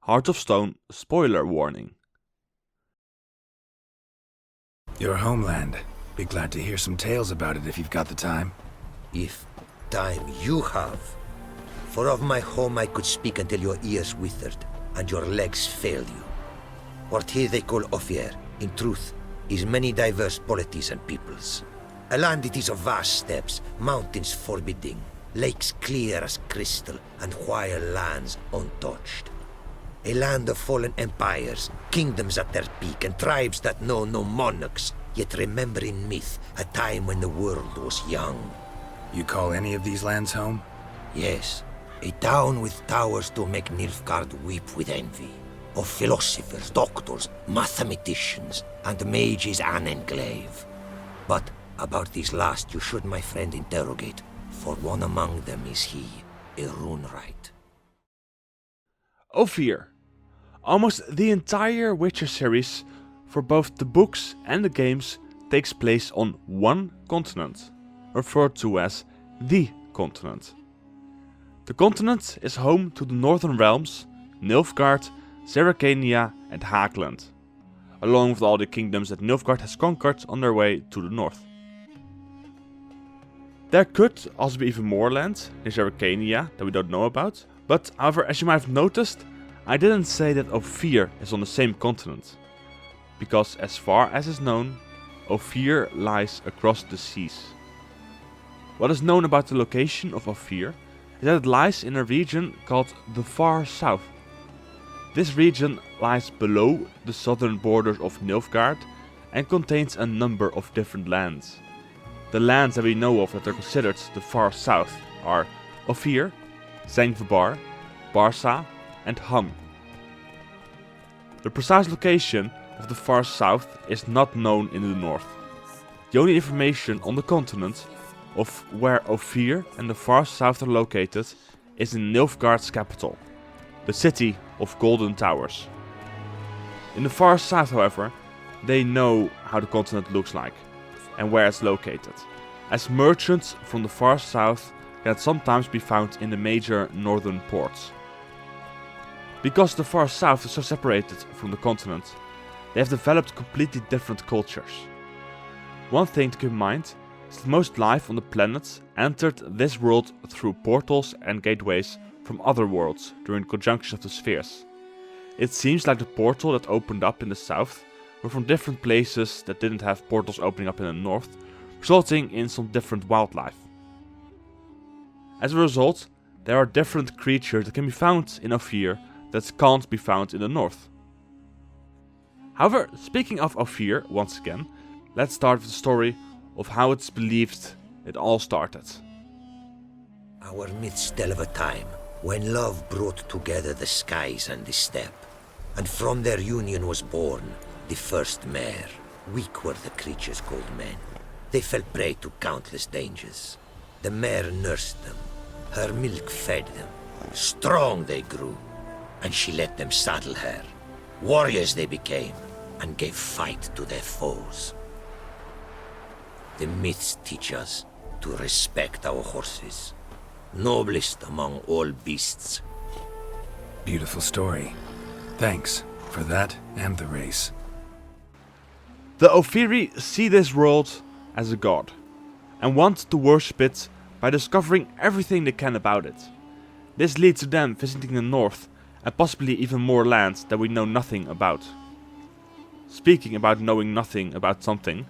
Heart of Stone spoiler warning. Your homeland. Be glad to hear some tales about it if you've got the time. If time you have. For of my home I could speak until your ears withered, and your legs failed you. What here they call Ofir, in truth, is many diverse polities and peoples. A land it is of vast steppes, mountains forbidding, lakes clear as crystal, and wild lands untouched. A land of fallen empires, kingdoms at their peak, and tribes that know no monarchs, yet remember in myth a time when the world was young. You call any of these lands home? Yes, a town with towers to make Nilfgaard weep with envy. Of philosophers, doctors, mathematicians, and mages an enclave. But about these last you should, my friend, interrogate, for one among them is he, a rune-write. Ofir. Almost the entire Witcher series, for both the books and the games, takes place on one continent, referred to as the continent. The continent is home to the northern realms, Nilfgaard, Zerrikania and Haagland, along with all the kingdoms that Nilfgaard has conquered on their way to the north. There could also be even more land in Zerrikania that we don't know about, but however, as you might have noticed, I didn't say that Ofir is on the same continent, because as far as is known, Ofir lies across the seas. What is known about the location of Ofir is that it lies in a region called the Far South. This region lies below the southern borders of Nilfgaard and contains a number of different lands. The lands that we know of that are considered the Far South are Ofir, Zengvabar, Barsa and Ham. The precise location of the Far South is not known in the north. The only information on the continent of where Ofir and the Far South are located is in Nilfgaard's capital, the city of Golden Towers. In the Far South, however, they know how the continent looks like and where it's located, as merchants from the Far South can sometimes be found in the major northern ports. Because the Far South is so separated from the continent, they have developed completely different cultures. One thing to keep in mind is that most life on the planet entered this world through portals and gateways from other worlds during the conjunction of the spheres. It seems like the portal that opened up in the south were from different places that didn't have portals opening up in the north, resulting in some different wildlife. As a result, there are different creatures that can be found in Ofir that can't be found in the north. However, speaking of Ofir once again, let's start with the story of how it's believed it all started. Our myths tell of a time when love brought together the skies and the steppe, and from their union was born the first mare. Weak were the creatures called men. They fell prey to countless dangers. The mare nursed them, her milk fed them. Strong they grew, and she let them saddle her. Warriors they became, and gave fight to their foes. The myths teach us to respect our horses, noblest among all beasts. Beautiful story. Thanks for that and the race. The Ofiri see this world as a god, and want to worship it by discovering everything they can about it. This leads to them visiting the north and possibly even more lands that we know nothing about. Speaking about knowing nothing about something,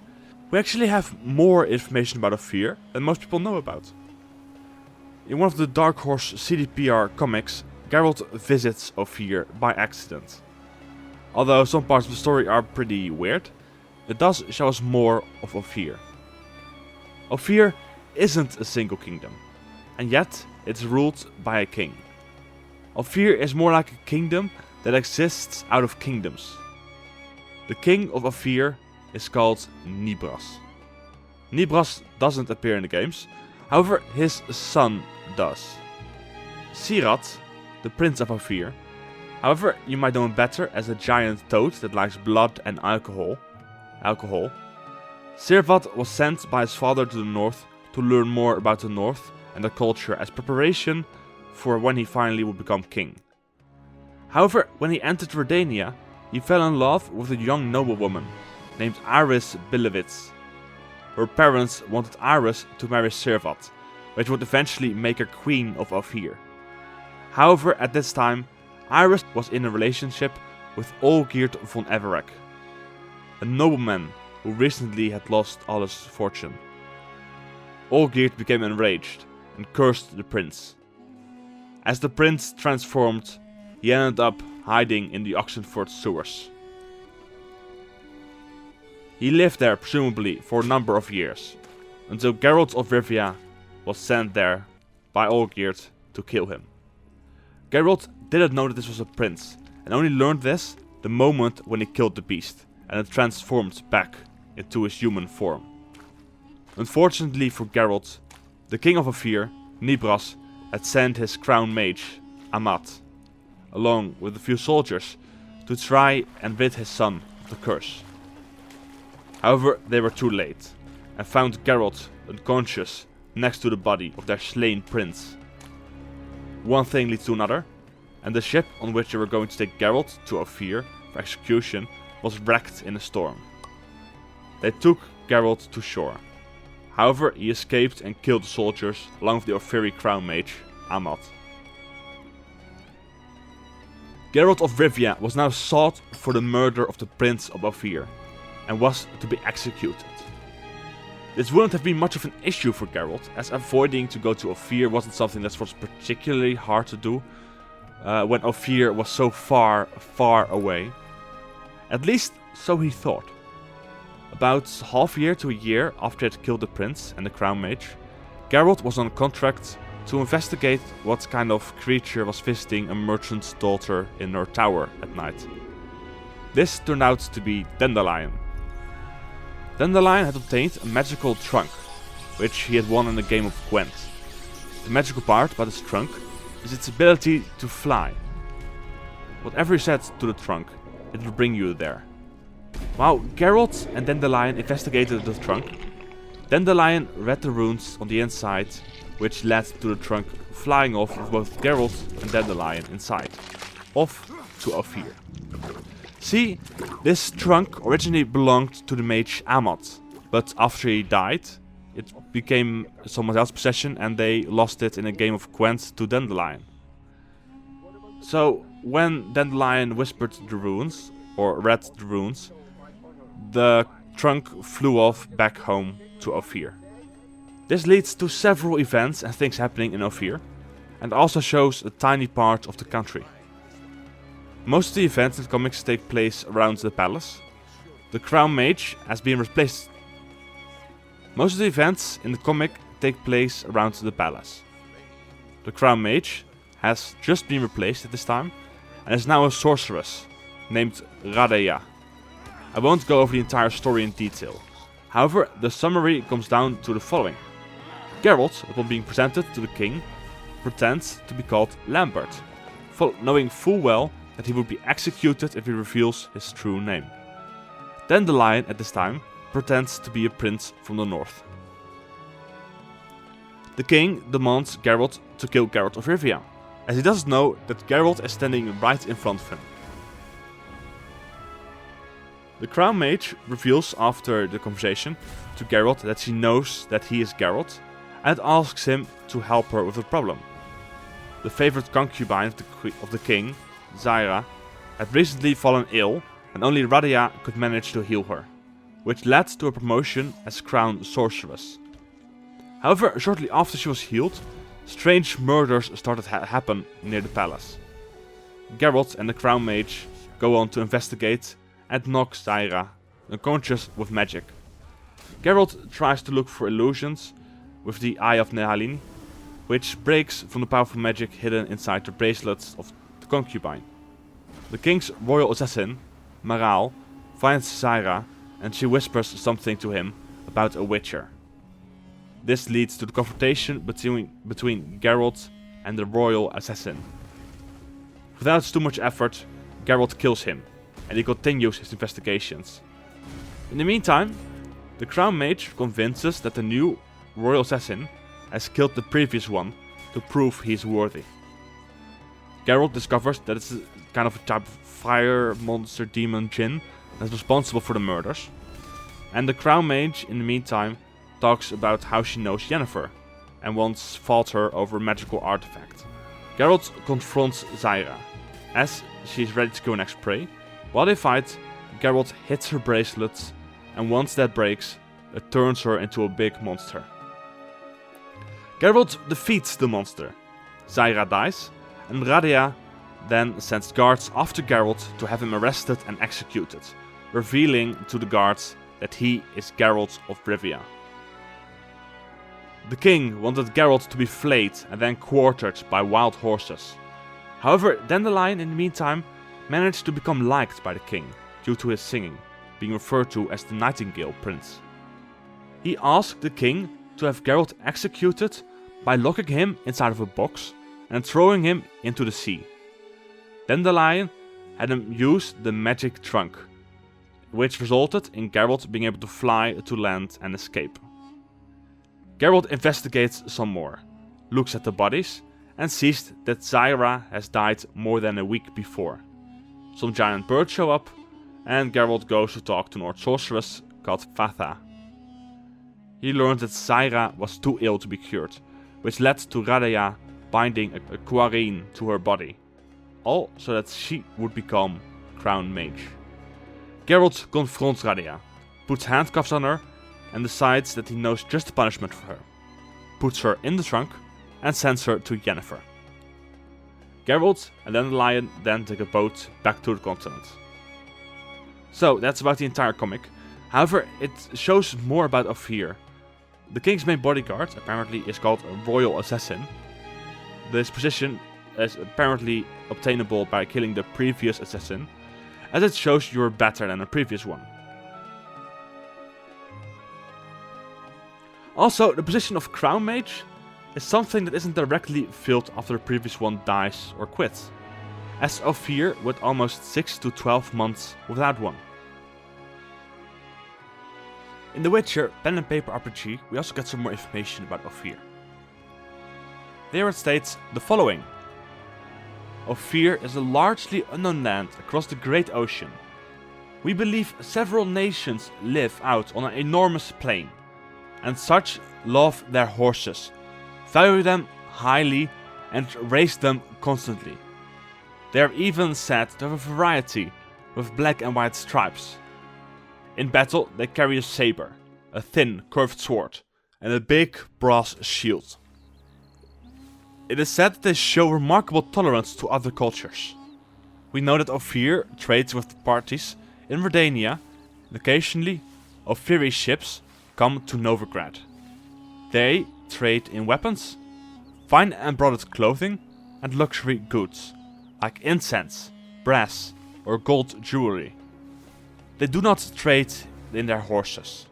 we actually have more information about Ofir than most people know about. In one of the Dark Horse CDPR comics, Geralt visits Ofir by accident. Although some parts of the story are pretty weird, it does show us more of Ofir. Ofir isn't a single kingdom, and yet it's ruled by a king. Ofir is more like a kingdom that exists out of kingdoms. The king of Ofir is called Nibras. Nibras doesn't appear in the games, however his son does. Sirat, the prince of Ofir, however you might know him better as a giant toad that likes blood and alcohol. Sirvat was sent by his father to the north to learn more about the north and their culture as preparation for when he finally would become king. However, when he entered Redania, he fell in love with a young noblewoman named Iris Bilevitz. Her parents wanted Iris to marry Servat, which would eventually make her queen of Ofir. However, at this time, Iris was in a relationship with Olgierd von Everec, a nobleman who recently had lost all his fortune. Olgierd became enraged and cursed the prince. As the prince transformed, he ended up hiding in the Oxenford sewers. He lived there presumably for a number of years, until Geralt of Rivia was sent there by Olgierd to kill him. Geralt didn't know that this was a prince, and only learned this the moment when he killed the beast, and it transformed back into his human form. Unfortunately for Geralt, the king of Ofir, Nibras, had sent his crown mage, Amat, along with a few soldiers, to try and rid his son of the curse. However, they were too late, and found Geralt unconscious next to the body of their slain prince. One thing leads to another, and the ship on which they were going to take Geralt to Ofir for execution was wrecked in a storm. They took Geralt to shore. However, he escaped and killed the soldiers along with the Ofiri crown mage, Amat. Geralt of Rivia was now sought for the murder of the Prince of Ofir, and was to be executed. This wouldn't have been much of an issue for Geralt, as avoiding to go to Ofir wasn't something that was particularly hard to do when Ofir was so far, far away. At least, so he thought. About half a year to a year after he had killed the prince and the crown mage, Geralt was on contract to investigate what kind of creature was visiting a merchant's daughter in her tower at night. This turned out to be Dandelion. Dandelion had obtained a magical trunk, which he had won in a game of Gwent. The magical part about this trunk is its ability to fly. Whatever you said to the trunk, it will bring you there. While Geralt and Dandelion investigated the trunk, Dandelion read the runes on the inside, which led to the trunk flying off with both Geralt and Dandelion inside, off to Ofir. See, this trunk originally belonged to the mage Amat, but after he died, it became someone else's possession and they lost it in a game of Gwent to Dandelion. So, when Dandelion whispered the runes, or read the runes, the trunk flew off back home to Ofir. This leads to several events and things happening in Ofir, and also shows a tiny part of the country. Most of the events in the comics take place around the palace. The crown mage has been replaced. Most of the events in the comic take place around the palace. The crown mage has just been replaced at this time, and is now a sorceress named Radeya. I won't go over the entire story in detail. However, the summary comes down to the following. Geralt, upon being presented to the king, pretends to be called Lambert, knowing full well that he would be executed if he reveals his true name. Dandelion, at this time, pretends to be a prince from the north. The king demands Geralt to kill Geralt of Rivia, as he doesn't know that Geralt is standing right in front of him. The crown mage reveals after the conversation to Geralt that she knows that he is Geralt, and asks him to help her with the problem. The favorite concubine of the king, Zyra, had recently fallen ill, and only Radia could manage to heal her, which led to a promotion as crown sorceress. However, shortly after she was healed, strange murders started to happen near the palace. Geralt and the crown mage go on to investigate and knock Zyra unconscious with magic. Geralt tries to look for illusions with the Eye of Nehalin, which breaks from the powerful magic hidden inside the bracelets of the concubine. The king's royal assassin, Maral, finds Zyra and she whispers something to him about a witcher. This leads to the confrontation between Geralt and the royal assassin. Without too much effort, Geralt kills him, and he continues his investigations. In the meantime, the crown mage convinces that the new royal assassin has killed the previous one to prove he is worthy. Geralt discovers that kind of a type of fire monster demon djinn that's responsible for the murders. And the Crown Mage, in the meantime, talks about how she knows Yennefer and once fought her over a magical artifact. Geralt confronts Zyra as she's ready to go next prey. While they fight, Geralt hits her bracelet, and once that breaks, it turns her into a big monster. Geralt defeats the monster. Zyra dies, and Radia then sends guards after Geralt to have him arrested and executed, revealing to the guards that he is Geralt of Rivia. The king wanted Geralt to be flayed and then quartered by wild horses. However, Dandelion in the meantime managed to become liked by the king due to his singing, being referred to as the Nightingale Prince. He asked the king to have Geralt executed by locking him inside of a box and throwing him into the sea. Dandelion had him use the magic trunk, which resulted in Geralt being able to fly to land and escape. Geralt investigates some more, looks at the bodies, and sees that Zyra has died more than a week before. Some giant birds show up, and Geralt goes to talk to an old sorceress called Vatha. He learns that Zyra was too ill to be cured, which led to Radia binding a quarine to her body, all so that she would become Crown Mage. Geralt confronts Radia, puts handcuffs on her, and decides that he knows just the punishment for her, puts her in the trunk, and sends her to Yennefer. Geralt and Dandelion then take a boat back to the continent. So that's about the entire comic. However, it shows more about Ofir. The king's main bodyguard apparently is called a royal assassin. This position is apparently obtainable by killing the previous assassin, as it shows you're better than the previous one. Also, the position of Crown Mage is something that isn't directly filled after the previous one dies or quits, as Ofir went almost 6 to 12 months without one. In The Witcher pen and paper RPG, we also get some more information about Ofir. There it states the following. Ofir is a largely unknown land across the Great Ocean. We believe several nations live out on an enormous plain, and such love their horses, value them highly, and race them constantly. They are even said to have a variety with black and white stripes. In battle, they carry a saber, a thin, curved sword, and a big brass shield. It is said that they show remarkable tolerance to other cultures. We know that Ofir trades with parties in Redania, and occasionally Ofiri ships come to Novigrad. They trade in weapons, fine embroidered clothing, and luxury goods, like incense, brass, or gold jewelry. They do not trade in their horses,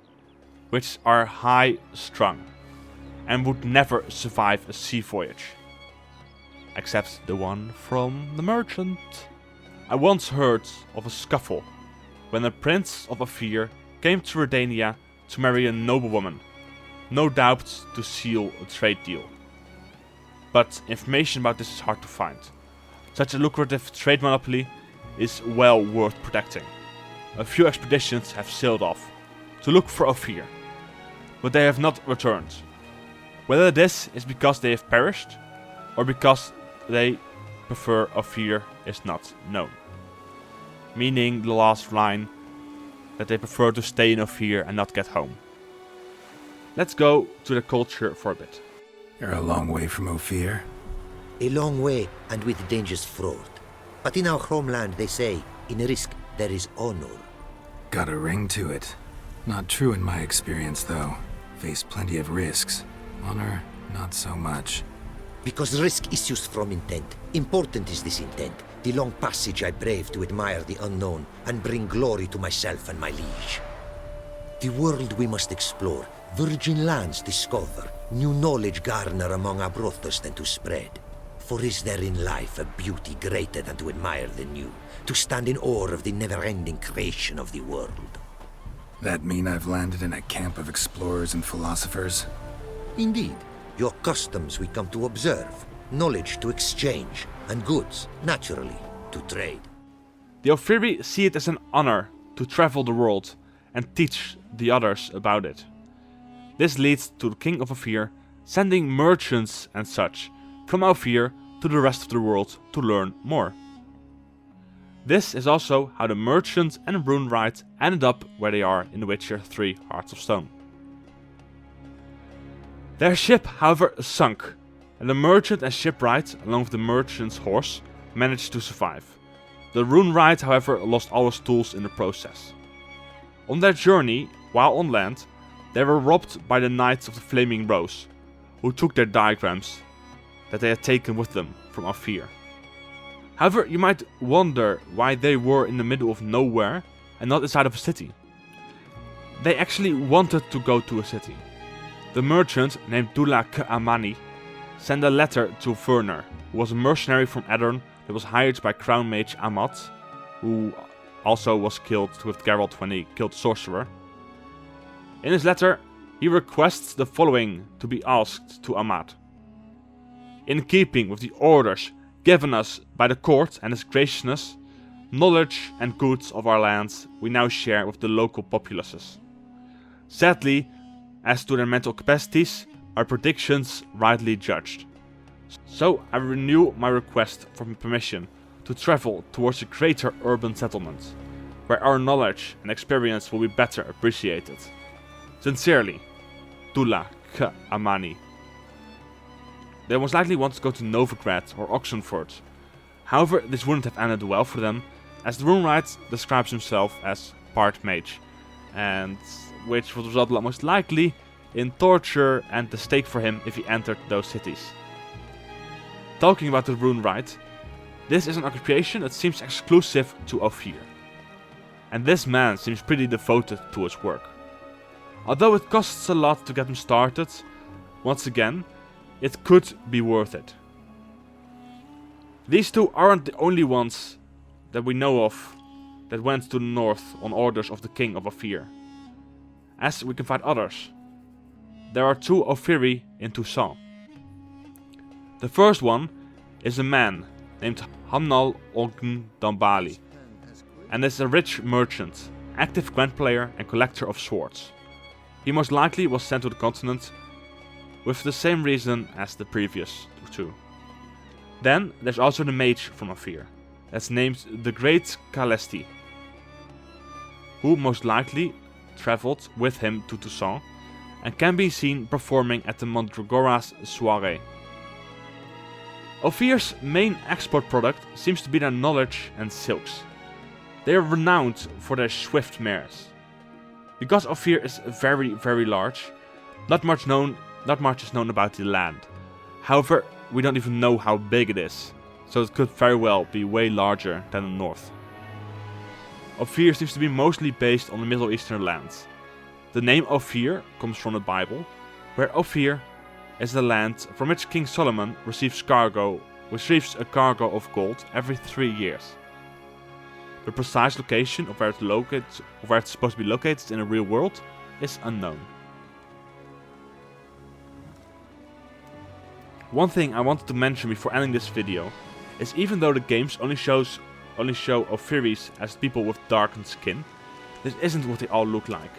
which are high-strung, and would never survive a sea voyage. Except the one from the merchant. I once heard of a scuffle when the Prince of Ofir came to Redania to marry a noblewoman, no doubt to seal a trade deal. But information about this is hard to find. Such a lucrative trade monopoly is well worth protecting. A few expeditions have sailed off to look for Ofir, but they have not returned. Whether this is because they have perished, or because they prefer Ofir is not known. Meaning the last line, that they prefer to stay in Ofir and not get home. Let's go to the culture for a bit. You're a long way from Ofir. A long way and with dangers fraught. But in our homeland they say, in risk there is honor. Got a ring to it. Not true in my experience, though. Face plenty of risks. Honor, not so much. Because risk issues from intent. Important is this intent. The long passage I brave to admire the unknown and bring glory to myself and my liege. The world we must explore, virgin lands discover, new knowledge garner among our brothers than to spread. For is there in life a beauty greater than to admire the new, to stand in awe of the never-ending creation of the world? That mean I've landed in a camp of explorers and philosophers? Indeed. Your customs we come to observe, knowledge to exchange, and goods, naturally. to trade. The Ofiri see it as an honor to travel the world and teach the others about it. This leads to the King of Ofir sending merchants and such from Ofir to the rest of the world to learn more. This is also how the merchant and Runewright ended up where they are in The Witcher 3 Hearts of Stone. Their ship, however, sunk, and the merchant and shipwright, along with the merchant's horse, managed to survive. The Runewright, however, lost all his tools in the process. On their journey, while on land, they were robbed by the Knights of the Flaming Rose, who took their diagrams that they had taken with them from Ofir. However, you might wonder why they were in the middle of nowhere and not inside of a city. They actually wanted to go to a city. The merchant, named Dula K'Amani, sent a letter to Werner, who was a mercenary from Aedirn that was hired by Crown Mage Amat, who also was killed with Geralt when he killed the sorcerer. In his letter, he requests the following to be asked to Amat. In keeping with the orders given us by the court and his graciousness, knowledge and goods of our lands we now share with the local populaces. Sadly, as to their mental capacities, our predictions rightly judged. So I renew my request for permission to travel towards a greater urban settlement, where our knowledge and experience will be better appreciated. Sincerely, Dula K'Amani. They most likely want to go to Nilfgaard or Oxenford. However, this wouldn't have ended well for them, as the Runewright describes himself as part mage, and which would result most likely in torture and the stake for him if he entered those cities. Talking about the Runewright, this is an occupation that seems exclusive to Ofir, and this man seems pretty devoted to his work. Although it costs a lot to get him started, once again, it could be worth it. These two aren't the only ones that we know of that went to the north on orders of the King of Ofir, as we can find others. There are two Ofiri in Toussaint. The first one is a man named Hamnal Ogn Dambali, and is a rich merchant, active gwent player and collector of swords. He most likely was sent to the continent with the same reason as the previous two. Then there's also the mage from Ofir, that's named the Great Kalesti, who most likely travelled with him to Toussaint and can be seen performing at the Mandragora's soiree. Ofir's main export product seems to be their knowledge and silks. They are renowned for their swift mares. Because Ofir is very large, not much is known about the land. However, we don't even know how big it is, so it could very well be way larger than the north. Ofir seems to be mostly based on the Middle Eastern lands. The name Ofir comes from the Bible, where Ofir is the land from which King Solomon receives a cargo of gold every 3 years. The precise location of where it's supposed to be located in the real world is unknown. One thing I wanted to mention before ending this video is even though the games only show Ofiris as people with darkened skin, this isn't what they all look like.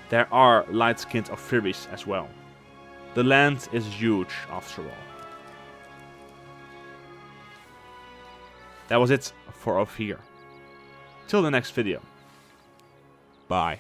There are light-skinned Ofiris as well. The land is huge after all. That was it for Ofir. Till the next video. Bye.